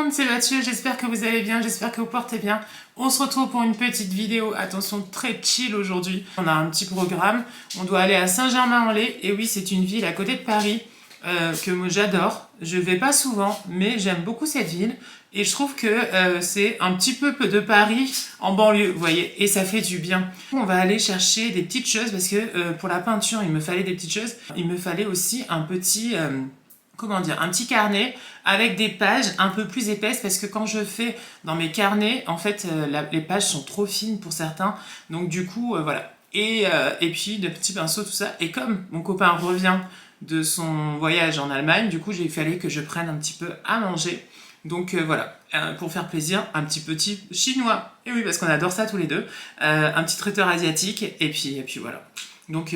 monde, c'est Mathieu, j'espère que vous allez bien, j'espère que vous portez bien. On se retrouve pour une petite vidéo, attention, très chill aujourd'hui. On a un petit programme, on doit aller à Saint-Germain-en-Laye, et oui, c'est une ville à côté de Paris que moi j'adore. Je vais pas souvent, mais j'aime beaucoup cette ville, et je trouve que c'est un petit peu de Paris en banlieue, vous voyez, et ça fait du bien. On va aller chercher des petites choses, parce que pour la peinture, il me fallait des petites choses. Il me fallait aussi un petit... comment dire, un petit carnet avec des pages un peu plus épaisses parce que quand je fais dans mes carnets, en fait, les pages sont trop fines pour certains. Donc du coup, voilà. Et puis de petits pinceaux, tout ça. Et comme mon copain revient de son voyage en Allemagne, du coup, il fallait que je prenne un petit peu à manger. Donc voilà, pour faire plaisir, un petit chinois. Et oui, parce qu'on adore ça tous les deux. Un petit traiteur asiatique. Et puis voilà. Donc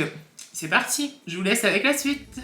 c'est parti, je vous laisse avec la suite.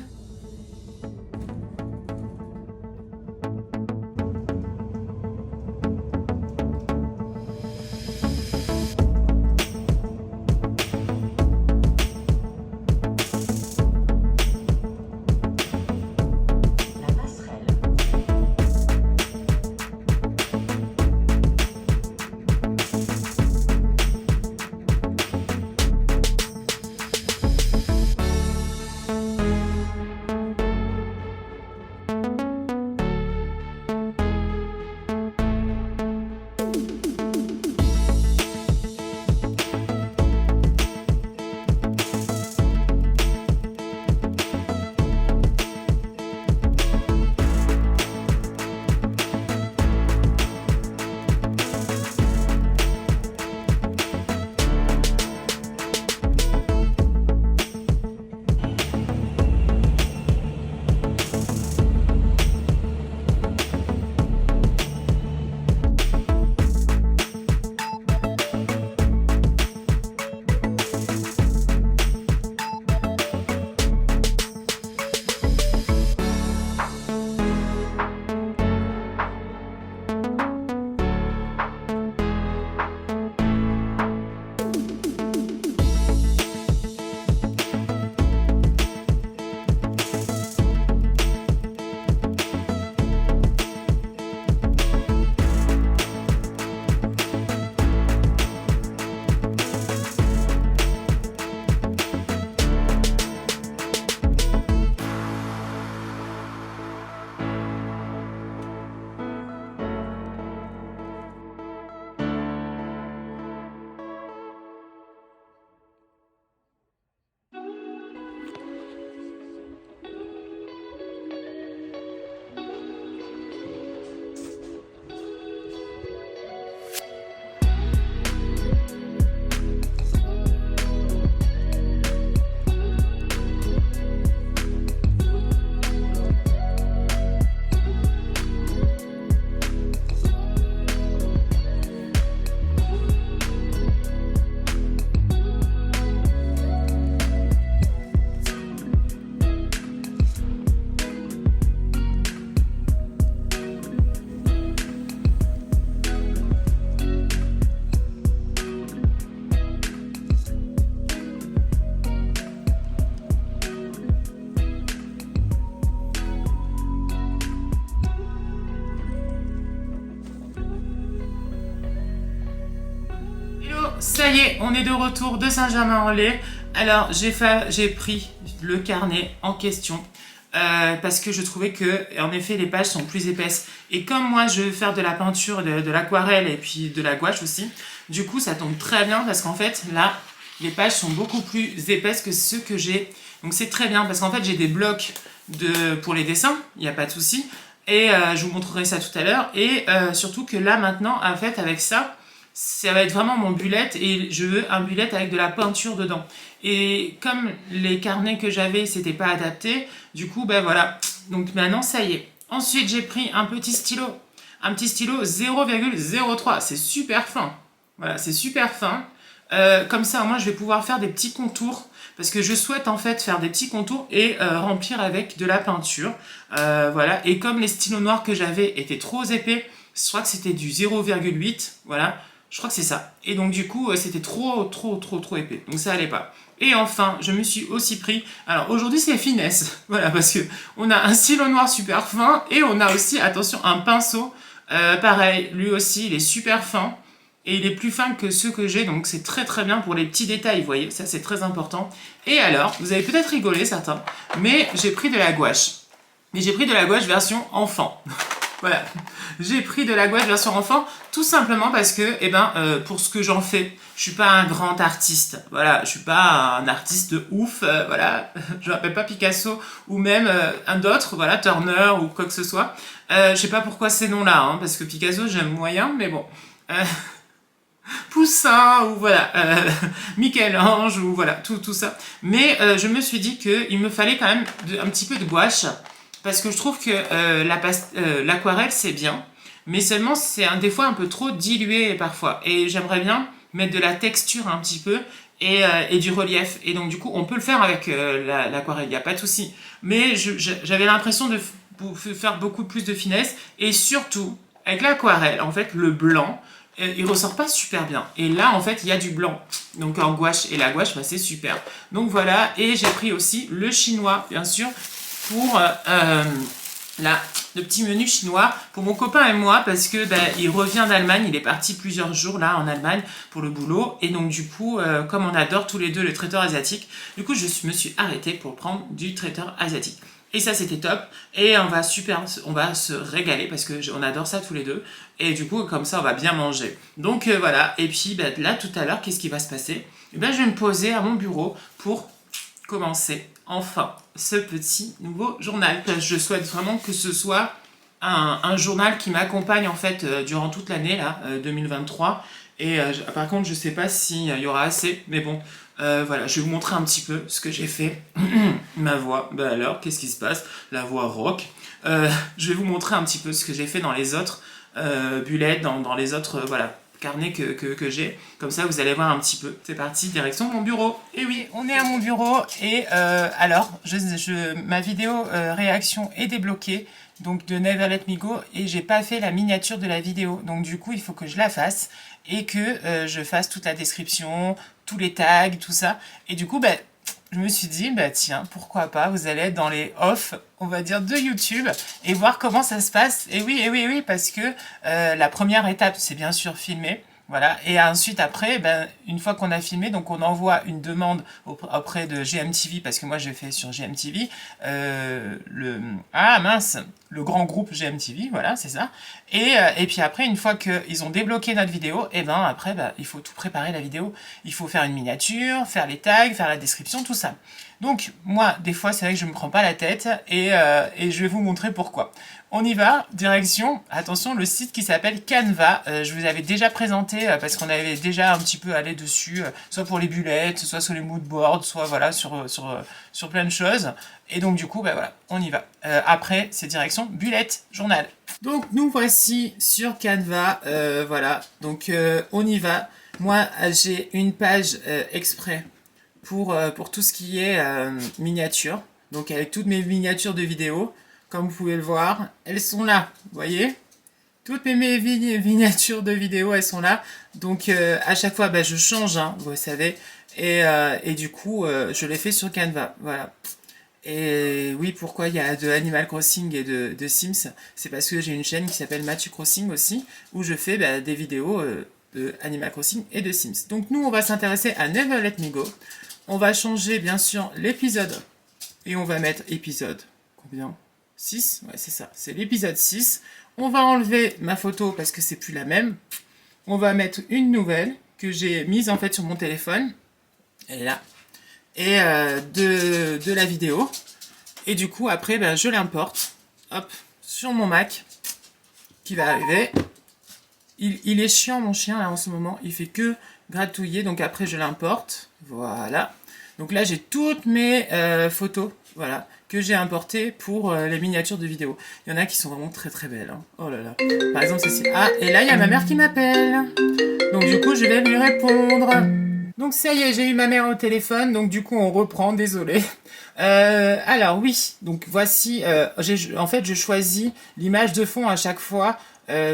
Ça y est, on est de retour de Saint-Germain-en-Laye. Alors, j'ai pris le carnet en question parce que je trouvais que, en effet, les pages sont plus épaisses. Et comme moi, je veux faire de la peinture, de l'aquarelle et puis de la gouache aussi, du coup, ça tombe très bien parce qu'en fait, là, les pages sont beaucoup plus épaisses que ceux que j'ai. Donc, c'est très bien parce qu'en fait, j'ai des blocs pour les dessins, il n'y a pas de souci. Et je vous montrerai ça tout à l'heure. Et surtout que là, maintenant, en fait, avec ça va être vraiment mon bullet et je veux un bullet avec de la peinture dedans. Et comme les carnets que j'avais, c'était pas adapté, du coup, ben voilà. Donc maintenant, ça y est. Ensuite, j'ai pris un petit stylo 0,03. C'est super fin. Voilà, c'est super fin. Comme ça, moi, je vais pouvoir faire des petits contours parce que je souhaite en fait faire des petits contours et remplir avec de la peinture. Voilà. Et comme les stylos noirs que j'avais étaient trop épais, je crois que c'était du 0,8. Voilà. Je crois que c'est ça. Et donc du coup, c'était trop épais. Donc ça allait pas. Et enfin, je me suis aussi pris... Alors aujourd'hui, c'est finesse. Voilà, parce que on a un stylo noir super fin et on a aussi, attention, un pinceau Pareil, lui aussi, il est super fin. Et il est plus fin que ceux que j'ai, donc c'est très très bien pour les petits détails, vous voyez, ça c'est très important. Et alors, vous avez peut-être rigolé certains, mais j'ai pris de la gouache. Mais j'ai pris de la gouache version enfant. Voilà, j'ai pris de la gouache version enfant, tout simplement parce que, pour ce que j'en fais, je suis pas un grand artiste. Voilà, je suis pas un artiste de ouf. Voilà, je m'appelle pas Picasso ou même un d'autre, voilà, Turner ou quoi que ce soit. Je sais pas pourquoi ces noms-là, hein, parce que Picasso j'aime moyen, mais bon. Poussin ou voilà, Michel-Ange ou voilà, tout ça. Mais je me suis dit qu'il me fallait quand même un petit peu de gouache parce que je trouve que l'aquarelle c'est bien, mais seulement c'est des fois un peu trop dilué parfois. Et j'aimerais bien mettre de la texture un petit peu et du relief. Et donc du coup on peut le faire avec l'aquarelle, il n'y a pas de souci. Mais j'avais l'impression de faire beaucoup plus de finesse et surtout avec l'aquarelle, en fait le blanc il ressort pas super bien. Et là, en fait, il y a du blanc. Donc en gouache. Et la gouache, bah, c'est super. Donc voilà. Et j'ai pris aussi le chinois, bien sûr, pour le petit menu chinois pour mon copain et moi. Parce que il revient d'Allemagne. Il est parti plusieurs jours là en Allemagne pour le boulot. Et donc du coup, comme on adore tous les deux le traiteur asiatique, du coup, je me suis arrêtée pour prendre du traiteur asiatique. Et ça c'était top et on va se régaler parce que on adore ça tous les deux et du coup comme ça on va bien manger. Donc voilà, et puis là tout à l'heure qu'est-ce qui va se passer? Je vais me poser à mon bureau pour commencer enfin ce petit nouveau journal. Je souhaite vraiment que ce soit un journal qui m'accompagne en fait durant toute l'année là 2023 et par contre je sais pas s'il y aura assez mais bon voilà, je vais vous montrer un petit peu ce que j'ai fait. Ma voix, alors, qu'est-ce qui se passe? La voix rock. Je vais vous montrer un petit peu ce que j'ai fait dans les autres bullets, dans les autres voilà, carnets que j'ai. Comme ça, vous allez voir un petit peu. C'est parti, direction mon bureau. Et oui, on est à mon bureau. Et alors, ma vidéo réaction est débloquée. Donc de Never Let Me Go. Et j'ai pas fait la miniature de la vidéo. Donc du coup, il faut que je la fasse. Et que je fasse toute la description, tous les tags, tout ça. Et du coup, je me suis dit, tiens, pourquoi pas, vous allez être dans les off, on va dire, de YouTube et voir comment ça se passe. Et oui, parce que la première étape, c'est bien sûr filmer. Voilà, et ensuite après, une fois qu'on a filmé, donc on envoie une demande auprès de GMTV, parce que moi j'ai fait sur GMTV, le grand groupe GMTV, voilà, c'est ça. Et puis après, une fois qu'ils ont débloqué notre vidéo, après, il faut tout préparer la vidéo. Il faut faire une miniature, faire les tags, faire la description, tout ça. Donc, moi, des fois, c'est vrai que je me prends pas la tête, et je vais vous montrer pourquoi. On y va, direction, attention, le site qui s'appelle Canva. Je vous avais déjà présenté, parce qu'on avait déjà un petit peu allé dessus, soit pour les bullets, soit sur les moodboards, soit voilà, sur plein de choses. Et donc du coup, voilà, on y va. Après, c'est direction bullet journal. Donc nous voici sur Canva, voilà, donc on y va. Moi, j'ai une page exprès pour tout ce qui est miniature, donc avec toutes mes miniatures de vidéos. Comme vous pouvez le voir, elles sont là, vous voyez? Toutes mes miniatures de vidéos, elles sont là. Donc à chaque fois, je change, hein, vous savez. Et du coup, je les fais sur Canva, voilà. Et oui, pourquoi il y a de Animal Crossing et de Sims? C'est parce que j'ai une chaîne qui s'appelle Mathieu Crossing aussi, où je fais des vidéos de Animal Crossing et de Sims. Donc nous, on va s'intéresser à Never Let Me Go. On va changer, bien sûr, l'épisode. Et on va mettre épisode, combien? 6, ouais c'est ça, c'est l'épisode 6. On va enlever ma photo parce que c'est plus la même. On va mettre une nouvelle que j'ai mise en fait sur mon téléphone. Elle est là. Et de la vidéo. Et du coup après je l'importe. Hop, sur mon Mac. Qui va arriver. Il est chiant mon chien là en ce moment. Il fait que gratouiller. Donc après je l'importe. Voilà. Donc là j'ai toutes mes photos. Voilà. Que j'ai importé pour les miniatures de vidéos. Il y en a qui sont vraiment très très belles. Hein. Oh là là. Par exemple celle-ci. Ah, et là il y a ma mère qui m'appelle. Donc du coup je vais lui répondre. Donc ça y est, j'ai eu ma mère au téléphone. Donc du coup on reprend, désolé. Alors oui, donc voici. En fait je choisis l'image de fond à chaque fois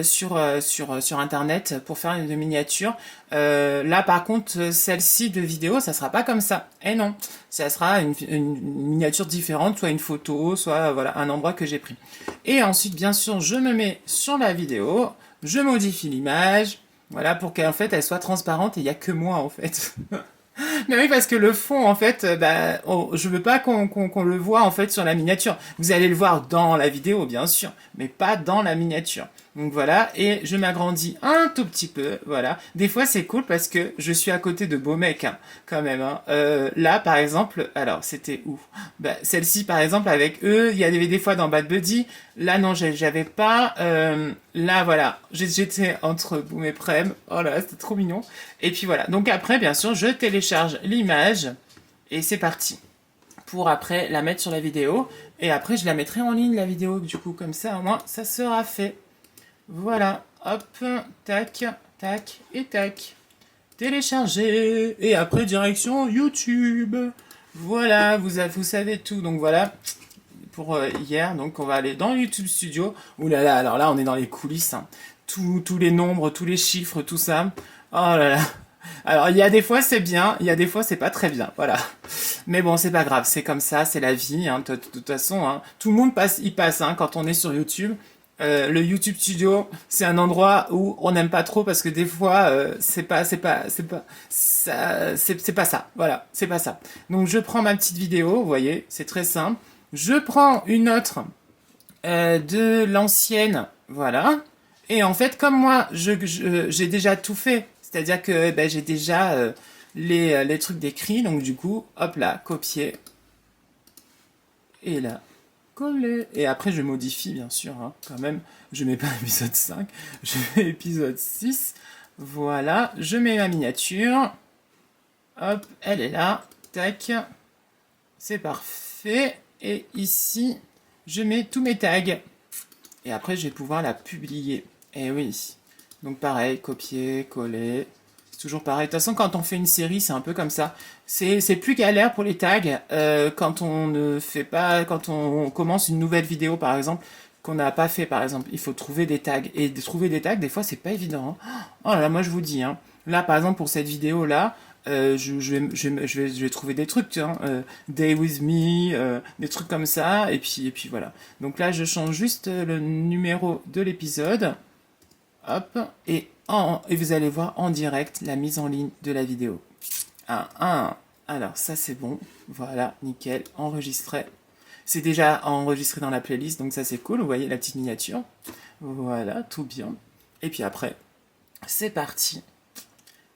sur internet pour faire une miniature. Là par contre celle-ci de vidéo ça sera pas comme ça, et non, ça sera une miniature différente, soit une photo, soit voilà un endroit que j'ai pris. Et ensuite bien sûr je me mets sur la vidéo, je modifie l'image, voilà, pour qu'en fait elle soit transparente et il n'y a que moi en fait. Mais oui, parce que le fond, en fait, je veux pas qu'on le voit en fait sur la miniature. Vous allez le voir dans la vidéo, bien sûr, mais pas dans la miniature. Donc voilà, et je m'agrandis un tout petit peu, voilà. Des fois, c'est cool parce que je suis à côté de beaux mecs, hein, quand même. Hein. Là, par exemple, alors, c'était où? Celle-ci, par exemple, avec eux, il y avait des fois dans Bad Buddy. Là, non, j'avais pas. Là, voilà, j'étais entre Boom et Prem. Oh là là, c'était trop mignon. Et puis voilà. Donc après, bien sûr, je télécharge l'image et c'est parti pour après la mettre sur la vidéo. Et après, je la mettrai en ligne, la vidéo, du coup, comme ça, au moins, ça sera fait. Voilà, hop, tac, tac et tac. Télécharger. Et après, direction YouTube. Voilà, vous savez tout. Donc voilà, pour hier. Donc on va aller dans YouTube Studio. Ouh là là, alors là, on est dans les coulisses. Hein. Tous les nombres, tous les chiffres, tout ça. Oh là là. Alors il y a des fois c'est bien, il y a des fois c'est pas très bien, voilà. Mais bon c'est pas grave, c'est comme ça, c'est la vie, hein, de toute façon. Hein. Tout le monde y passe hein, quand on est sur YouTube. Le YouTube Studio, c'est un endroit où on n'aime pas trop parce que des fois c'est pas ça. Voilà, c'est pas ça. Donc je prends ma petite vidéo, vous voyez, c'est très simple. Je prends une autre de l'ancienne, voilà. Et en fait, comme moi, j'ai déjà tout fait, c'est-à-dire que j'ai déjà les trucs décrits, donc du coup, hop là, copier. Et là, coller. Et après, je modifie, bien sûr, hein, quand même. Je mets pas épisode 5, je mets épisode 6. Voilà, je mets ma miniature. Hop, elle est là. Tac. C'est parfait. Et ici, je mets tous mes tags. Et après, je vais pouvoir la publier. Et oui. Donc pareil, copier, coller. C'est toujours pareil. De toute façon, quand on fait une série, c'est un peu comme ça. C'est plus galère pour les tags quand on ne fait pas, quand on commence une nouvelle vidéo, par exemple, qu'on n'a pas fait, par exemple. Il faut trouver des tags. Et de trouver des tags, des fois, c'est pas évident. Hein. Oh là là, moi, je vous dis. Hein. Là, par exemple, pour cette vidéo-là, je vais trouver des trucs, hein, Day with me, des trucs comme ça, et puis voilà. Donc là, je change juste le numéro de l'épisode, hop, et vous allez voir en direct la mise en ligne de la vidéo. Alors ça c'est bon, voilà, nickel, enregistré. C'est déjà enregistré dans la playlist, donc ça c'est cool, vous voyez la petite miniature. Voilà, tout bien. Et puis après, c'est parti,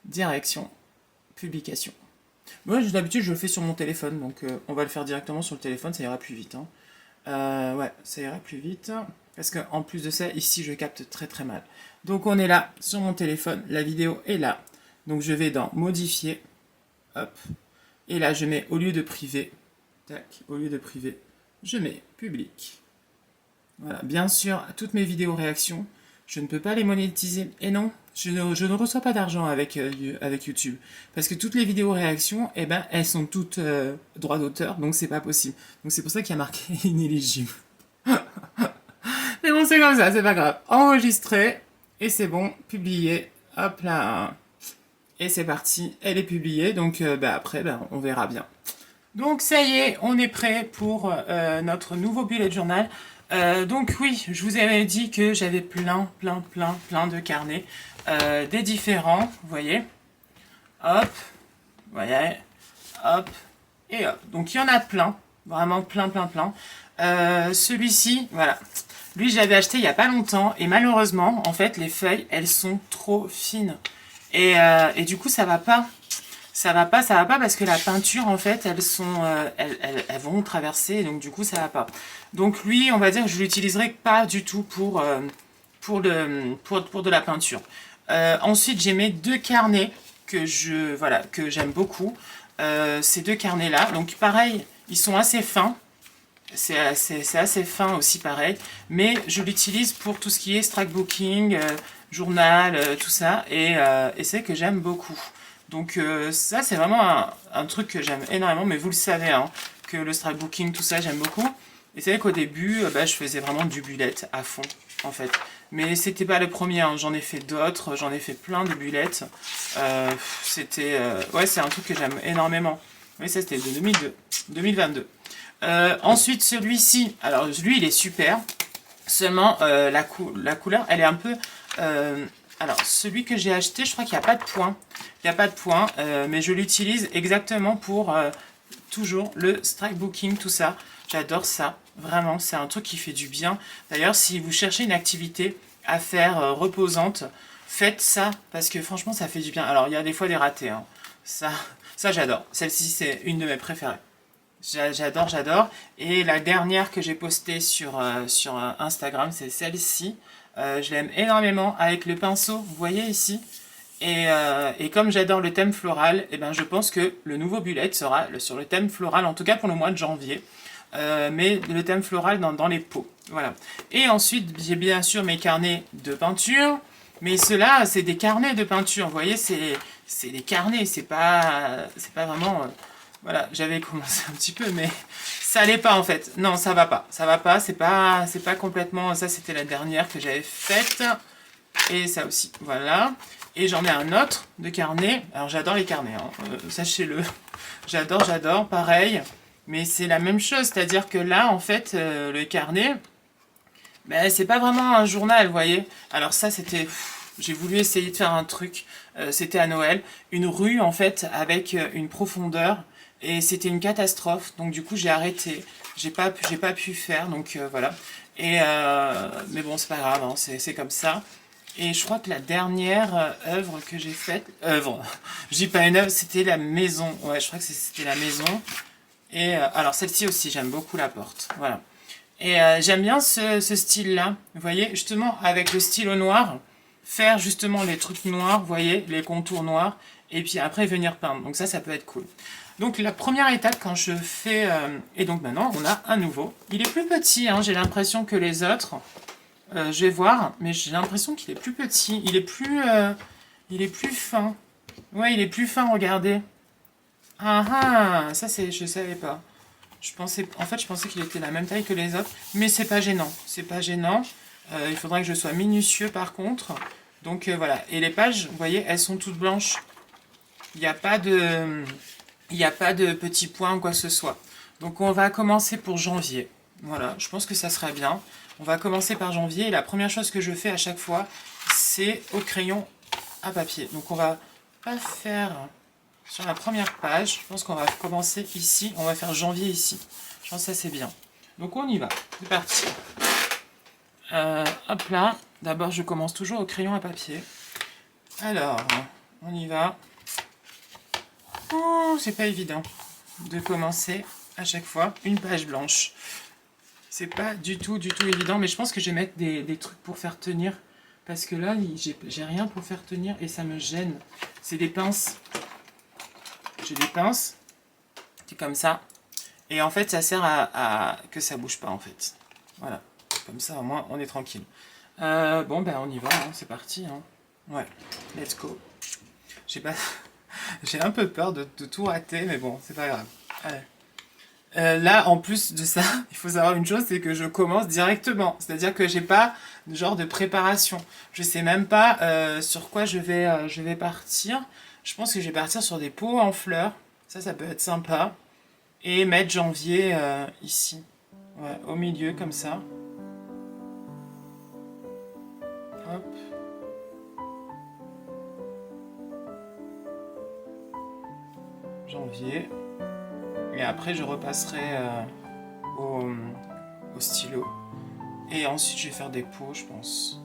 direction publication. Moi, d'habitude, je le fais sur mon téléphone, donc on va le faire directement sur le téléphone, ça ira plus vite. Hein. Ouais, ça ira plus vite, parce qu'en plus de ça, ici, je capte très très mal. Donc on est là, sur mon téléphone, la vidéo est là. Donc je vais dans modifier, hop, et là je mets au lieu de privé, tac, au lieu de privé, je mets public. Voilà, bien sûr, toutes mes vidéos réactions, je ne peux pas les monétiser, et non, je ne reçois pas d'argent avec YouTube. Parce que toutes les vidéos réactions, eh ben, elles sont toutes droit d'auteur, donc c'est pas possible. Donc c'est pour ça qu'il y a marqué inéligible. Mais bon, c'est comme ça, c'est pas grave. Enregistrer, et c'est bon, publier, hop là. Et c'est parti, elle est publiée, donc après, on verra bien. Donc ça y est, on est prêt pour notre nouveau bullet journal. Donc oui, je vous avais dit que j'avais plein de carnets, des différents, vous voyez, hop, vous voyez, hop, et hop. Donc il y en a plein, vraiment plein. Celui-ci, voilà, lui je l'avais acheté il n'y a pas longtemps, et malheureusement, en fait, les feuilles, elles sont trop fines. Et du coup, ça va pas parce que la peinture, en fait, elles vont traverser, donc du coup, ça va pas. Donc lui, on va dire que je l'utiliserai pas du tout pour de la peinture. Ensuite, j'ai mes deux carnets que j'aime beaucoup. Ces deux carnets-là, donc pareil, ils sont assez fins. C'est assez fin aussi, pareil. Mais je l'utilise pour tout ce qui est scrapbooking, journal, tout ça. Et c'est que j'aime beaucoup. Donc ça, c'est vraiment un truc que j'aime énormément. Mais vous le savez, hein, que le scrapbooking, tout ça, j'aime beaucoup. Et c'est vrai qu'au début, je faisais vraiment du bullet à fond, en fait. Mais c'était pas le premier, hein. J'en ai fait d'autres, j'en ai fait plein de bullettes. Ouais, c'est un truc que j'aime énormément. Oui, ça c'était de 2022. Ensuite, celui-ci, alors lui, il est super. Seulement, la couleur, elle est un peu... alors, celui que j'ai acheté, je crois qu'il n'y a pas de point. Il n'y a pas de point, mais je l'utilise exactement pour toujours le strike booking, tout ça. J'adore ça, vraiment, c'est un truc qui fait du bien. D'ailleurs, si vous cherchez une activité à faire reposante, faites ça, parce que franchement, ça fait du bien. Alors, il y a des fois des ratés, hein. Ça j'adore. Celle-ci, c'est une de mes préférées. J'adore, j'adore. Et la dernière que j'ai postée sur Instagram, c'est celle-ci. Je l'aime énormément avec le pinceau, vous voyez ici. Et comme j'adore le thème floral, eh ben, je pense que le nouveau bullet sera sur le thème floral, en tout cas pour le mois de janvier. Mais le thème floral dans les pots. Voilà. Et ensuite, j'ai bien sûr mes carnets de peinture. Mais ceux-là, c'est des carnets de peinture. Vous voyez, c'est des carnets. C'est pas vraiment... voilà, j'avais commencé un petit peu, mais ça allait pas en fait. Non, ça va pas. Ça va pas. C'est pas complètement... Ça, c'était la dernière que j'avais faite. Et ça aussi. Voilà. Et j'en ai un autre de carnet. Alors, j'adore les carnets. Hein. Sachez-le. J'adore. Pareil. Mais c'est la même chose, c'est-à-dire que là, en fait, le carnet, ben, c'est pas vraiment un journal, vous voyez. Alors ça, c'était... J'ai voulu essayer de faire un truc, c'était à Noël, une rue, en fait, avec une profondeur, et c'était une catastrophe, donc du coup, j'ai arrêté. J'ai pas pu faire, donc voilà. Mais bon, c'est pas grave, hein, c'est comme ça. Et je crois que la dernière œuvre que j'ai faite... je dis pas une œuvre, c'était la maison. Ouais, je crois que c'était la maison. Et alors celle-ci aussi, j'aime beaucoup la porte. Voilà. Et j'aime bien ce style-là. Vous voyez, justement, avec le stylo noir, faire justement les trucs noirs, vous voyez, les contours noirs, et puis après venir peindre. Donc ça peut être cool. Donc la première étape quand je fais... et donc maintenant, on a un nouveau. Il est plus petit, hein, j'ai l'impression que les autres. Je vais voir, mais j'ai l'impression qu'il est plus petit. Il est plus fin. Ouais, il est plus fin, regardez. Ah, ça je savais pas. Je pensais qu'il était la même taille que les autres, mais c'est pas gênant. C'est pas gênant. Il faudrait que je sois minutieux par contre. Donc voilà. Et les pages, vous voyez, elles sont toutes blanches. Il n'y a pas de petits points ou quoi que ce soit. Donc on va commencer pour janvier. Voilà, je pense que ça serait bien. On va commencer par janvier. Et la première chose que je fais à chaque fois, c'est au crayon à papier. Donc on va pas faire... Sur la première page, je pense qu'on va commencer ici. On va faire janvier ici. Je pense que ça c'est bien. Donc on y va. C'est parti. Hop là. D'abord je commence toujours au crayon à papier. Alors, on y va. Oh, c'est pas évident de commencer à chaque fois une page blanche. C'est pas du tout évident. Mais je pense que je vais mettre des trucs pour faire tenir. Parce que là, j'ai rien pour faire tenir et ça me gêne. C'est des pinces. J'ai des pinces, c'est comme ça, et en fait ça sert à que ça bouge pas en fait. Voilà, comme ça au moins on est tranquille. Bon ben on y va, hein, c'est parti. Hein. Ouais, let's go. J'ai un peu peur de tout rater, mais bon, c'est pas grave. Allez. Là, en plus de ça, il faut savoir une chose, c'est que je commence directement. C'est-à-dire que j'ai pas de genre de préparation. Je sais même pas sur quoi je vais partir. Je pense que je vais partir sur des pots en fleurs. Ça peut être sympa. Et mettre janvier ici. Ouais, au milieu, comme ça. Hop. Janvier. Et après, je repasserai au stylo. Et ensuite, je vais faire des pots, je pense.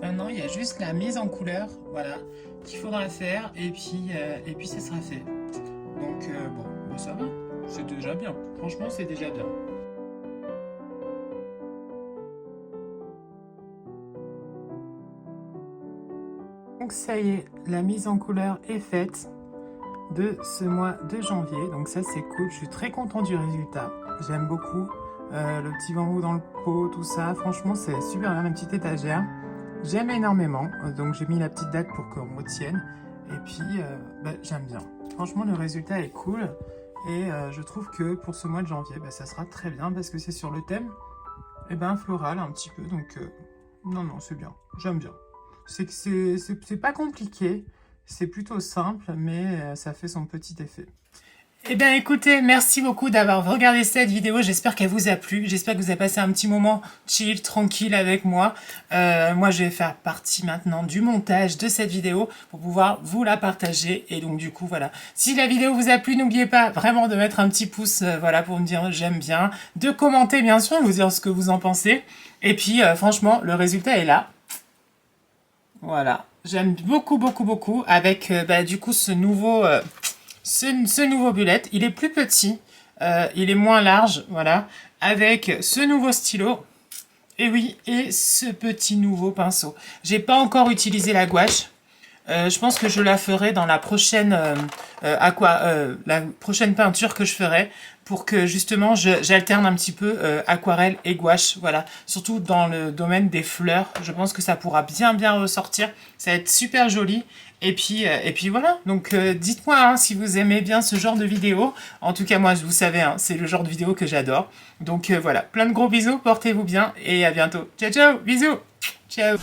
Maintenant, il y a juste la mise en couleur, voilà, qu'il faudra faire, et puis ça sera fait. Donc, bon, ça va, c'est déjà bien. Franchement, c'est déjà bien. Donc ça y est, la mise en couleur est faite de ce mois de janvier. Donc ça c'est cool, je suis très content du résultat. J'aime beaucoup le petit bambou dans le pot, tout ça. Franchement c'est super bien, la petite étagère. J'aime énormément, donc j'ai mis la petite date pour qu'on retienne. Et puis j'aime bien. Franchement le résultat est cool. Et je trouve que pour ce mois de janvier, ça sera très bien parce que c'est sur le thème floral un petit peu. Donc non, c'est bien, j'aime bien. C'est pas compliqué, c'est plutôt simple, mais ça fait son petit effet. Eh bien écoutez, merci beaucoup d'avoir regardé cette vidéo, j'espère qu'elle vous a plu, j'espère que vous avez passé un petit moment chill, tranquille avec moi. Moi je vais faire partie maintenant du montage de cette vidéo pour pouvoir vous la partager, et donc du coup voilà. Si la vidéo vous a plu, n'oubliez pas vraiment de mettre un petit pouce voilà, pour me dire j'aime bien, de commenter bien sûr, vous dire ce que vous en pensez, et puis franchement le résultat est là. Voilà, j'aime beaucoup avec du coup ce nouveau bullet. Il est plus petit, il est moins large, voilà, avec ce nouveau stylo, et oui, et ce petit nouveau pinceau. J'ai pas encore utilisé la gouache. Je pense que je la ferai dans la prochaine la prochaine peinture que je ferai, pour que justement j'alterne un petit peu aquarelle et gouache, voilà, surtout dans le domaine des fleurs. Je pense que ça pourra bien ressortir, ça va être super joli. Et puis voilà, donc dites-moi hein, si vous aimez bien ce genre de vidéo. En tout cas moi vous savez, hein, c'est le genre de vidéo que j'adore. Donc voilà, plein de gros bisous, portez-vous bien et à bientôt. Ciao, bisous, ciao.